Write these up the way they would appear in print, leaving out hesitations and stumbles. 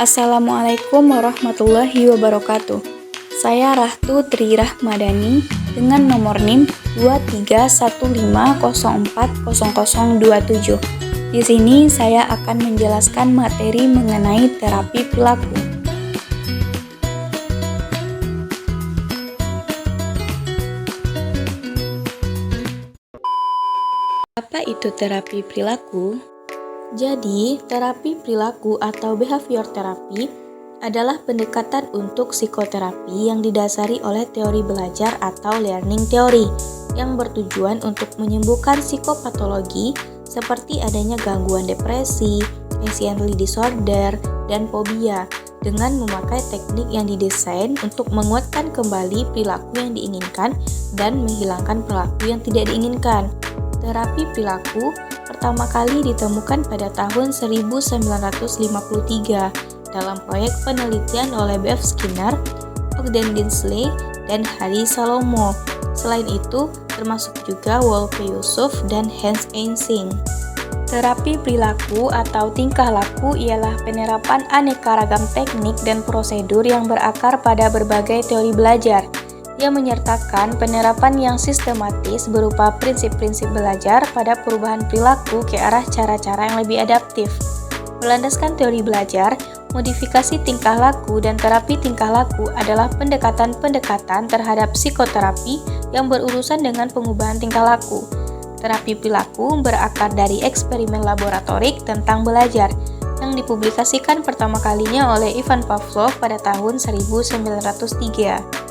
Assalamualaikum warahmatullahi wabarakatuh. Saya Rahtu Tri Rahmadani dengan nomor NIM 2315040027. Di sini saya akan menjelaskan materi mengenai terapi perilaku. Apa itu terapi perilaku? Jadi, terapi perilaku atau behavior therapy adalah pendekatan untuk psikoterapi yang didasari oleh teori belajar atau learning theory yang bertujuan untuk menyembuhkan psikopatologi seperti adanya gangguan depresi, anxiety disorder, dan fobia dengan memakai teknik yang didesain untuk menguatkan kembali perilaku yang diinginkan dan menghilangkan perilaku yang tidak diinginkan. Terapi perilaku pertama kali ditemukan pada tahun 1953 dalam proyek penelitian oleh B.F. Skinner, Ogden Dinsley, dan Harry Salomo. Selain itu, termasuk juga Wolfe Yusuf dan Hans Eysenck. Terapi perilaku atau tingkah laku ialah penerapan aneka ragam teknik dan prosedur yang berakar pada berbagai teori belajar. Ia menyertakan penerapan yang sistematis berupa prinsip-prinsip belajar pada perubahan perilaku ke arah cara-cara yang lebih adaptif. Berlandaskan teori belajar, modifikasi tingkah laku dan terapi tingkah laku adalah pendekatan-pendekatan terhadap psikoterapi yang berurusan dengan pengubahan tingkah laku. Terapi perilaku berakar dari eksperimen laboratorik tentang belajar yang dipublikasikan pertama kalinya oleh Ivan Pavlov pada tahun 1903.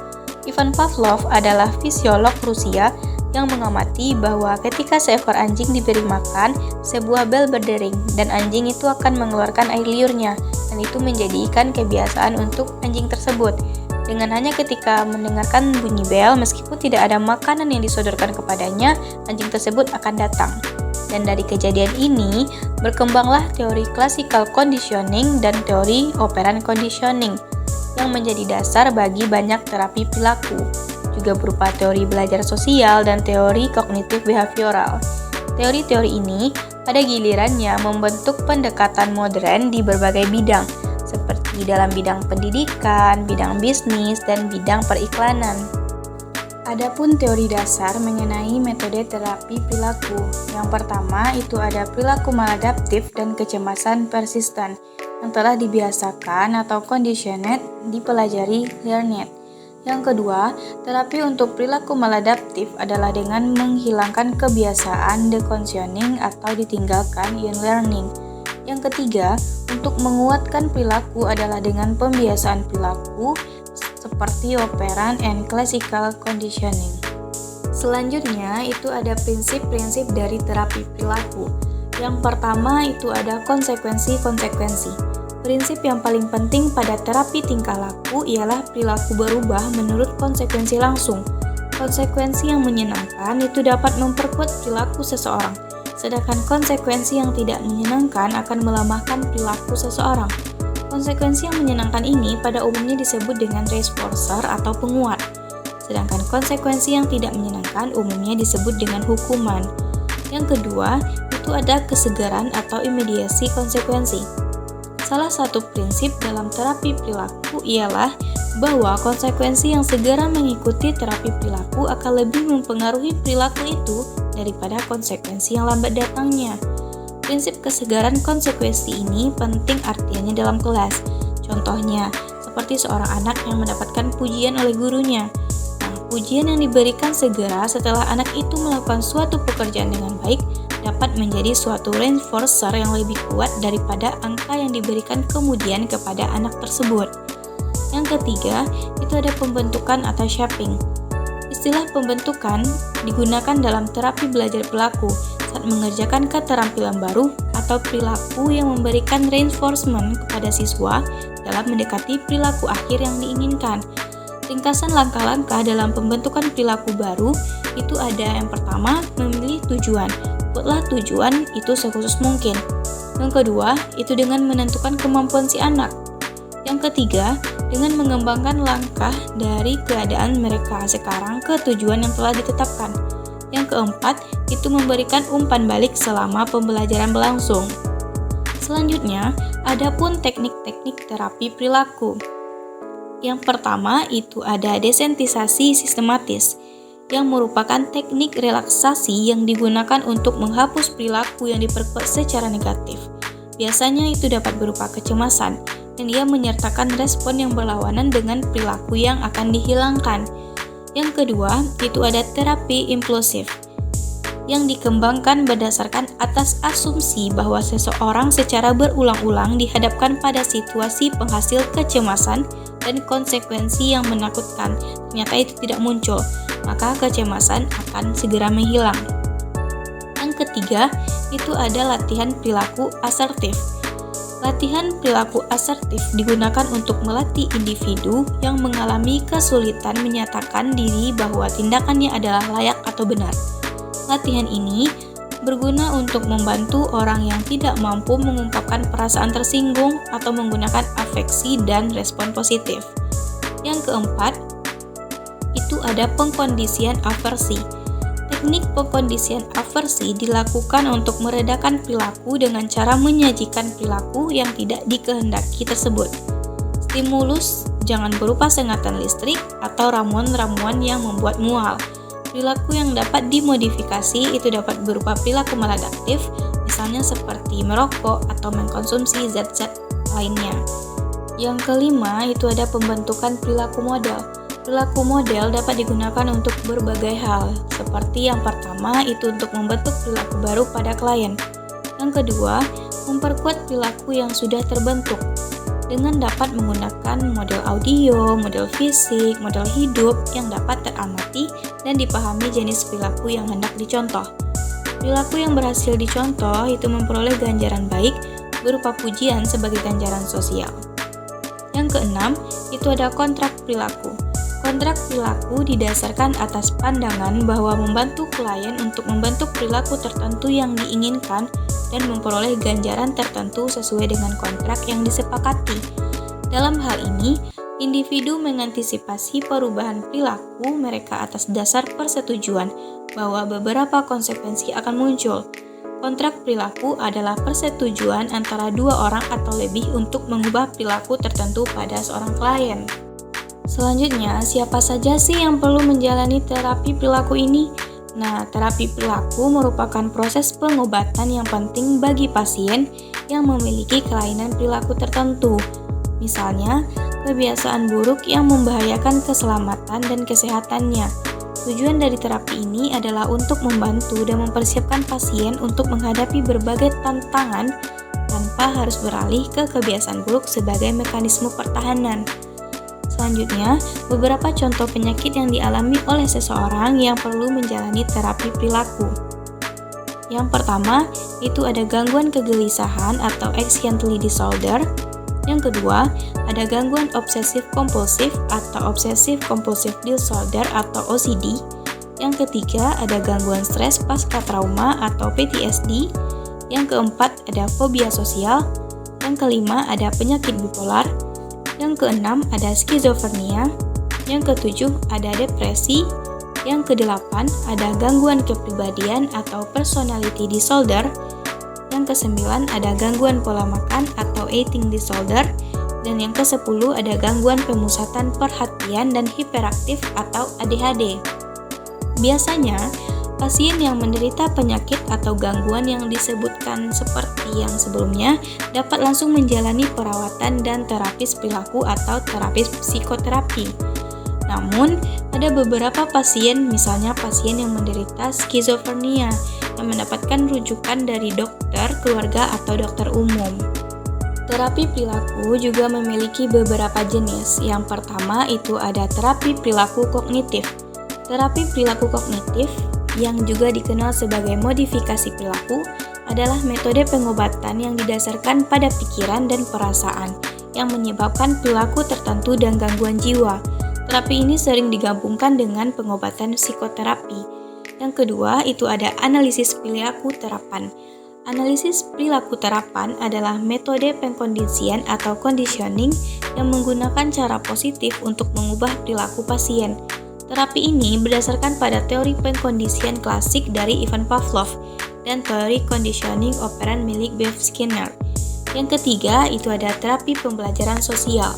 Ivan Pavlov adalah fisiolog Rusia yang mengamati bahwa ketika seekor anjing diberi makan, sebuah bel berdering dan anjing itu akan mengeluarkan air liurnya, dan itu menjadikan kebiasaan untuk anjing tersebut. Dengan hanya ketika mendengarkan bunyi bel, meskipun tidak ada makanan yang disodorkan kepadanya, anjing tersebut akan datang. Dan dari kejadian ini, berkembanglah teori classical conditioning dan teori operant conditioning yang menjadi dasar bagi banyak terapi perilaku, juga berupa teori belajar sosial dan teori kognitif behavioral. Teori-teori ini pada gilirannya membentuk pendekatan modern di berbagai bidang, seperti dalam bidang pendidikan, bidang bisnis, dan bidang periklanan. Adapun teori dasar mengenai metode terapi perilaku. Yang pertama itu ada perilaku maladaptif dan kecemasan persisten yang telah dibiasakan atau conditioned dipelajari learned. Yang kedua, terapi untuk perilaku maladaptif adalah dengan menghilangkan kebiasaan deconditioning atau ditinggalkan in learning. Yang ketiga, untuk menguatkan perilaku adalah dengan pembiasaan perilaku seperti operant and classical conditioning. Selanjutnya, itu ada prinsip-prinsip dari terapi perilaku. Yang pertama itu ada konsekuensi-konsekuensi. Prinsip yang paling penting pada terapi tingkah laku ialah perilaku berubah menurut konsekuensi langsung. Konsekuensi yang menyenangkan itu dapat memperkuat perilaku seseorang, sedangkan konsekuensi yang tidak menyenangkan akan melemahkan perilaku seseorang. Konsekuensi yang menyenangkan ini pada umumnya disebut dengan reinforcer atau penguat, sedangkan konsekuensi yang tidak menyenangkan umumnya disebut dengan hukuman. Yang kedua, itu ada kesegaran atau imediasi konsekuensi. Salah satu prinsip dalam terapi perilaku ialah bahwa konsekuensi yang segera mengikuti terapi perilaku akan lebih mempengaruhi perilaku itu daripada konsekuensi yang lambat datangnya. Prinsip kesegaran konsekuensi ini penting artiannya dalam kelas. Contohnya, seperti seorang anak yang mendapatkan pujian oleh gurunya. Nah, pujian yang diberikan segera setelah anak itu melakukan suatu pekerjaan dengan baik dapat menjadi suatu reinforcer yang lebih kuat daripada angka yang diberikan kemudian kepada anak tersebut. Yang ketiga, itu ada pembentukan atau shaping. Istilah pembentukan digunakan dalam terapi belajar perilaku saat mengerjakan keterampilan baru atau perilaku yang memberikan reinforcement kepada siswa dalam mendekati perilaku akhir yang diinginkan. Ringkasan langkah-langkah dalam pembentukan perilaku baru itu ada yang pertama, memilih tujuan. Buatlah tujuan itu sekhusus mungkin. Yang kedua, itu dengan menentukan kemampuan si anak. Yang ketiga, dengan mengembangkan langkah dari keadaan mereka sekarang ke tujuan yang telah ditetapkan. Yang keempat, itu memberikan umpan balik selama pembelajaran berlangsung. Selanjutnya, ada pun teknik-teknik terapi perilaku. Yang pertama itu ada desensitisasi sistematis, yang merupakan teknik relaksasi yang digunakan untuk menghapus perilaku yang diperkuat secara negatif. Biasanya itu dapat berupa kecemasan, dan ia menyertakan respon yang berlawanan dengan perilaku yang akan dihilangkan. Yang kedua, itu ada terapi impulsif, yang dikembangkan berdasarkan atas asumsi bahwa seseorang secara berulang-ulang dihadapkan pada situasi penghasil kecemasan dan konsekuensi yang menakutkan. Ternyata itu tidak muncul, maka kecemasan akan segera menghilang. Yang ketiga, itu ada latihan perilaku asertif. Latihan perilaku asertif digunakan untuk melatih individu yang mengalami kesulitan menyatakan diri bahwa tindakannya adalah layak atau benar. Latihan ini berguna untuk membantu orang yang tidak mampu mengungkapkan perasaan tersinggung atau menggunakan afeksi dan respon positif. Yang keempat, itu ada pengkondisian aversi. Teknik pengkondisian aversi dilakukan untuk meredakan perilaku dengan cara menyajikan perilaku yang tidak dikehendaki tersebut. Stimulus jangan berupa sengatan listrik atau ramuan-ramuan yang membuat mual. Perilaku yang dapat dimodifikasi itu dapat berupa perilaku maladaptif, misalnya seperti merokok atau mengkonsumsi zat-zat lainnya. Yang kelima itu ada pembentukan perilaku model. Perilaku model dapat digunakan untuk berbagai hal, seperti yang pertama itu untuk membentuk perilaku baru pada klien. Yang kedua, memperkuat perilaku yang sudah terbentuk dengan dapat menggunakan model audio, model fisik, model hidup yang dapat teramati dan dipahami jenis perilaku yang hendak dicontoh. Perilaku yang berhasil dicontoh itu memperoleh ganjaran baik berupa pujian sebagai ganjaran sosial. Yang keenam, itu ada kontrak perilaku. Kontrak perilaku didasarkan atas pandangan bahwa membantu klien untuk membentuk perilaku tertentu yang diinginkan dan memperoleh ganjaran tertentu sesuai dengan kontrak yang disepakati. Dalam hal ini, individu mengantisipasi perubahan perilaku mereka atas dasar persetujuan bahwa beberapa konsekuensi akan muncul. Kontrak perilaku adalah persetujuan antara dua orang atau lebih untuk mengubah perilaku tertentu pada seorang klien. Selanjutnya, siapa saja sih yang perlu menjalani terapi perilaku ini? Nah, terapi perilaku merupakan proses pengobatan yang penting bagi pasien yang memiliki kelainan perilaku tertentu. Misalnya, kebiasaan buruk yang membahayakan keselamatan dan kesehatannya. Tujuan dari terapi ini adalah untuk membantu dan mempersiapkan pasien untuk menghadapi berbagai tantangan tanpa harus beralih ke kebiasaan buruk sebagai mekanisme pertahanan. Selanjutnya, beberapa contoh penyakit yang dialami oleh seseorang yang perlu menjalani terapi perilaku. Yang pertama, itu ada gangguan kegelisahan atau anxiety disorder. Yang kedua, ada gangguan obsesif kompulsif atau obsessive compulsive disorder atau OCD. Yang ketiga, ada gangguan stres pasca trauma atau PTSD. Yang keempat, ada fobia sosial. Yang kelima, ada penyakit bipolar. Yang keenam, ada skizofrenia. Yang ketujuh, ada depresi. Yang kedelapan, ada gangguan kepribadian atau personality disorder. Yang kesembilan, ada gangguan pola makan atau eating disorder. Dan yang kesepuluh, ada gangguan pemusatan perhatian dan hiperaktif atau ADHD. Biasanya, pasien yang menderita penyakit atau gangguan yang disebutkan seperti yang sebelumnya dapat langsung menjalani perawatan dan terapis perilaku atau terapis psikoterapi. Namun, ada beberapa pasien, misalnya pasien yang menderita skizofrenia, yang mendapatkan rujukan dari dokter keluarga atau dokter umum. Terapi perilaku juga memiliki beberapa jenis. Yang pertama itu ada terapi perilaku kognitif. Terapi perilaku kognitif yang juga dikenal sebagai modifikasi perilaku adalah metode pengobatan yang didasarkan pada pikiran dan perasaan yang menyebabkan perilaku tertentu dan gangguan jiwa. Terapi ini sering digabungkan dengan pengobatan psikoterapi. Yang kedua, itu ada analisis perilaku terapan. Analisis perilaku terapan adalah metode pengkondisian atau conditioning yang menggunakan cara positif untuk mengubah perilaku pasien. Terapi ini berdasarkan pada teori pengkondisian klasik dari Ivan Pavlov dan teori conditioning operant milik Bev Skinner. Yang ketiga, itu ada terapi pembelajaran sosial.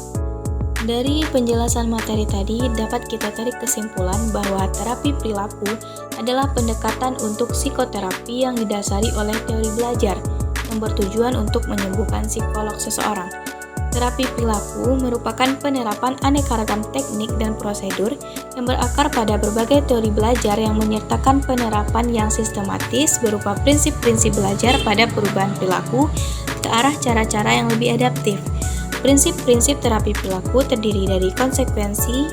Dari penjelasan materi tadi, dapat kita tarik kesimpulan bahwa terapi perilaku adalah pendekatan untuk psikoterapi yang didasari oleh teori belajar, yang bertujuan untuk menyembuhkan psikolog seseorang. Terapi perilaku merupakan penerapan aneka ragam teknik dan prosedur yang berakar pada berbagai teori belajar yang menyertakan penerapan yang sistematis berupa prinsip-prinsip belajar pada perubahan perilaku ke arah cara-cara yang lebih adaptif. Prinsip-prinsip terapi perilaku terdiri dari konsekuensi,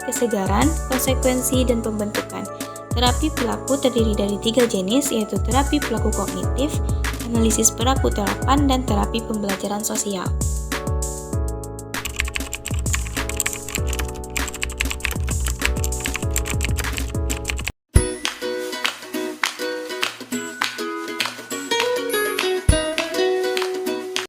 kesegaran, konsekuensi, dan pembentukan. Terapi perilaku terdiri dari 3 jenis, yaitu terapi perilaku kognitif, analisis perilaku terapan, dan terapi pembelajaran sosial.